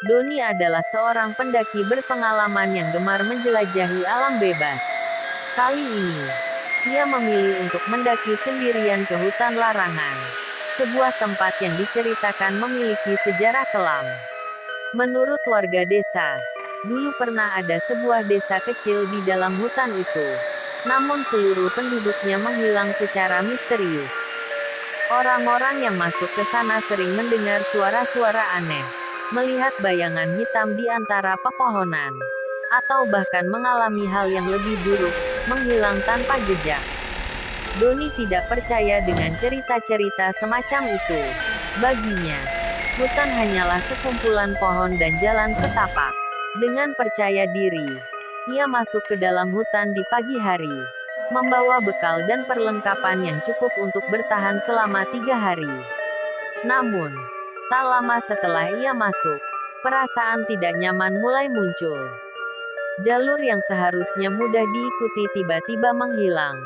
Doni adalah seorang pendaki berpengalaman yang gemar menjelajahi alam bebas. Kali ini, ia memilih untuk mendaki sendirian ke hutan larangan. Sebuah tempat yang diceritakan memiliki sejarah kelam. Menurut warga desa, dulu pernah ada sebuah desa kecil di dalam hutan itu. Namun seluruh penduduknya menghilang secara misterius. Orang-orang yang masuk ke sana sering mendengar suara-suara aneh, melihat bayangan hitam di antara pepohonan, atau bahkan mengalami hal yang lebih buruk, menghilang tanpa jejak. Doni tidak percaya dengan cerita-cerita semacam itu. Baginya, hutan hanyalah sekumpulan pohon dan jalan setapak. Dengan percaya diri, ia masuk ke dalam hutan di pagi hari, membawa bekal dan perlengkapan yang cukup untuk bertahan selama 3 hari. Namun, tak lama setelah ia masuk, perasaan tidak nyaman mulai muncul. Jalur yang seharusnya mudah diikuti tiba-tiba menghilang,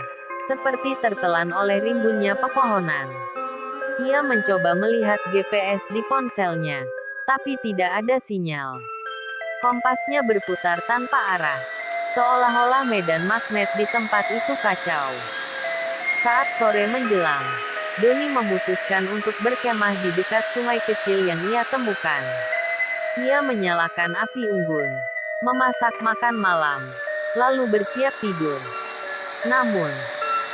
seperti tertelan oleh rimbunnya pepohonan. Ia mencoba melihat GPS di ponselnya, tapi tidak ada sinyal. Kompasnya berputar tanpa arah, seolah-olah medan magnet di tempat itu kacau. Saat sore menjelang, Doni memutuskan untuk berkemah di dekat sungai kecil yang ia temukan. Ia menyalakan api unggun, memasak makan malam, lalu bersiap tidur. Namun,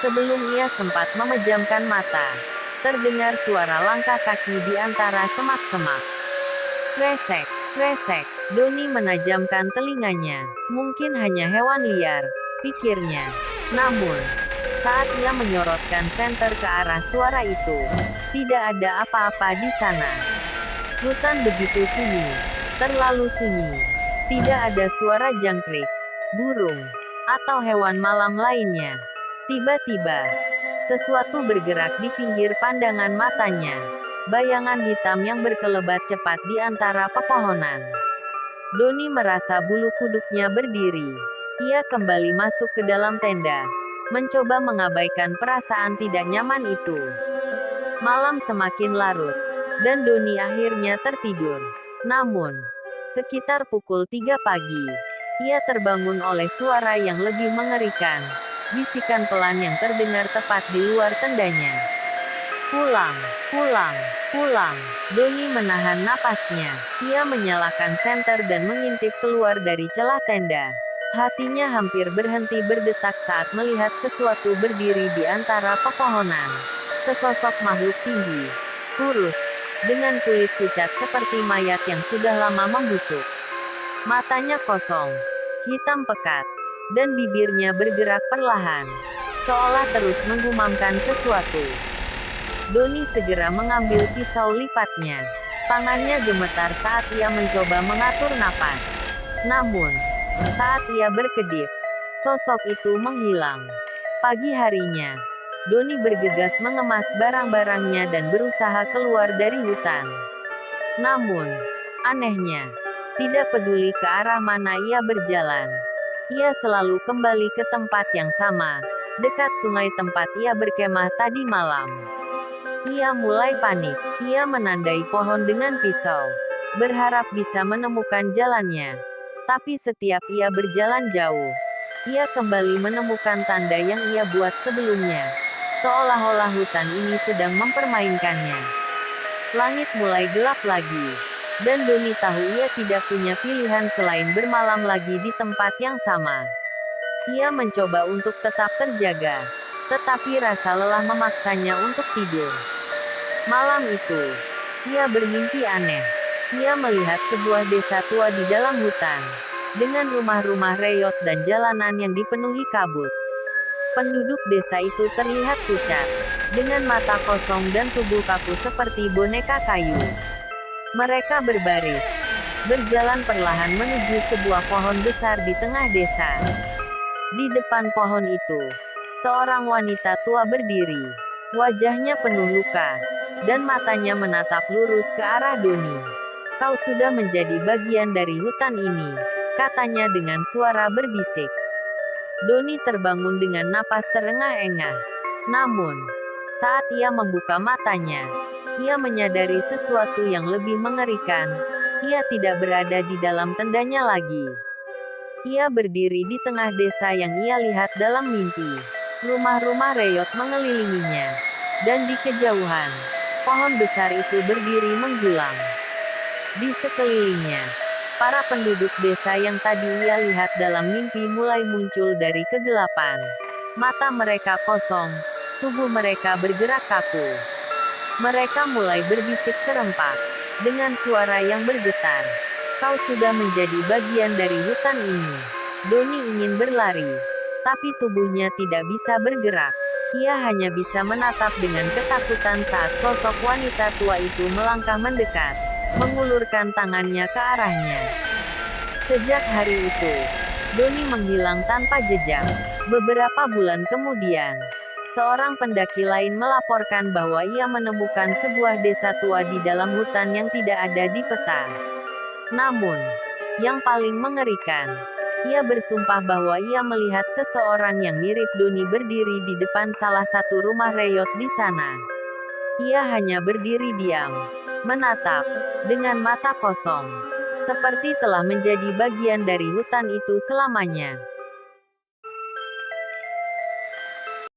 sebelum ia sempat memejamkan mata, terdengar suara langkah kaki di antara semak-semak. Kresek, kresek. Doni menajamkan telinganya. Mungkin hanya hewan liar, pikirnya. Namun, saat ia menyorotkan senter ke arah suara itu, tidak ada apa-apa di sana. Hutan begitu sunyi, terlalu sunyi. Tidak ada suara jangkrik, burung, atau hewan malam lainnya. Tiba-tiba, sesuatu bergerak di pinggir pandangan matanya. Bayangan hitam yang berkelebat cepat di antara pepohonan. Doni merasa bulu kuduknya berdiri. Ia kembali masuk ke dalam tenda, mencoba mengabaikan perasaan tidak nyaman itu. Malam semakin larut, dan Doni akhirnya tertidur. Namun, sekitar pukul 3 pagi, ia terbangun oleh suara yang lebih mengerikan. Bisikan pelan yang terdengar tepat di luar tendanya. Pulang, pulang, pulang. Doni menahan napasnya. Ia menyalakan senter dan mengintip keluar dari celah tenda. Hatinya hampir berhenti berdetak saat melihat sesuatu berdiri di antara pepohonan. Sesosok makhluk tinggi, kurus, dengan kulit pucat seperti mayat yang sudah lama membusuk. Matanya kosong, hitam pekat, dan bibirnya bergerak perlahan, seolah terus menggumamkan sesuatu. Doni segera mengambil pisau lipatnya. Tangannya gemetar saat ia mencoba mengatur napas. Namun, saat ia berkedip, sosok itu menghilang. Pagi harinya, Doni bergegas mengemas barang-barangnya dan berusaha keluar dari hutan. Namun, anehnya, tidak peduli ke arah mana ia berjalan, ia selalu kembali ke tempat yang sama, dekat sungai tempat ia berkemah tadi malam. Ia mulai panik. Ia menandai pohon dengan pisau, berharap bisa menemukan jalannya. Tapi setiap ia berjalan jauh, ia kembali menemukan tanda yang ia buat sebelumnya. Seolah-olah hutan ini sedang mempermainkannya. Langit mulai gelap lagi, dan Doni tahu ia tidak punya pilihan selain bermalam lagi di tempat yang sama. Ia mencoba untuk tetap terjaga, tetapi rasa lelah memaksanya untuk tidur. Malam itu, ia bermimpi aneh. Ia melihat sebuah desa tua di dalam hutan, dengan rumah-rumah reyot dan jalanan yang dipenuhi kabut. Penduduk desa itu terlihat pucat, dengan mata kosong dan tubuh kaku seperti boneka kayu. Mereka berbaris, berjalan perlahan menuju sebuah pohon besar di tengah desa. Di depan pohon itu, seorang wanita tua berdiri. Wajahnya penuh luka, dan matanya menatap lurus ke arah Doni. "Kau sudah menjadi bagian dari hutan ini," katanya dengan suara berbisik. Doni terbangun dengan napas terengah-engah. Namun, saat ia membuka matanya, ia menyadari sesuatu yang lebih mengerikan. Ia tidak berada di dalam tendanya lagi. Ia berdiri di tengah desa yang ia lihat dalam mimpi. Rumah-rumah reyot mengelilinginya. Dan di kejauhan, pohon besar itu berdiri menjulang. Di sekelilingnya, para penduduk desa yang tadi ia lihat dalam mimpi mulai muncul dari kegelapan. Mata mereka kosong, tubuh mereka bergerak kaku. Mereka mulai berbisik serempak, dengan suara yang bergetar. Kau sudah menjadi bagian dari hutan ini. Doni ingin berlari, tapi tubuhnya tidak bisa bergerak. Ia hanya bisa menatap dengan ketakutan saat sosok wanita tua itu melangkah mendekat, mengulurkan tangannya ke arahnya. Sejak hari itu, Doni menghilang tanpa jejak. Beberapa bulan kemudian, seorang pendaki lain melaporkan bahwa ia menemukan sebuah desa tua di dalam hutan yang tidak ada di peta. Namun, yang paling mengerikan, ia bersumpah bahwa ia melihat seseorang yang mirip Doni berdiri di depan salah satu rumah reyot di sana. Ia hanya berdiri diam, menatap, dengan mata kosong, seperti telah menjadi bagian dari hutan itu selamanya.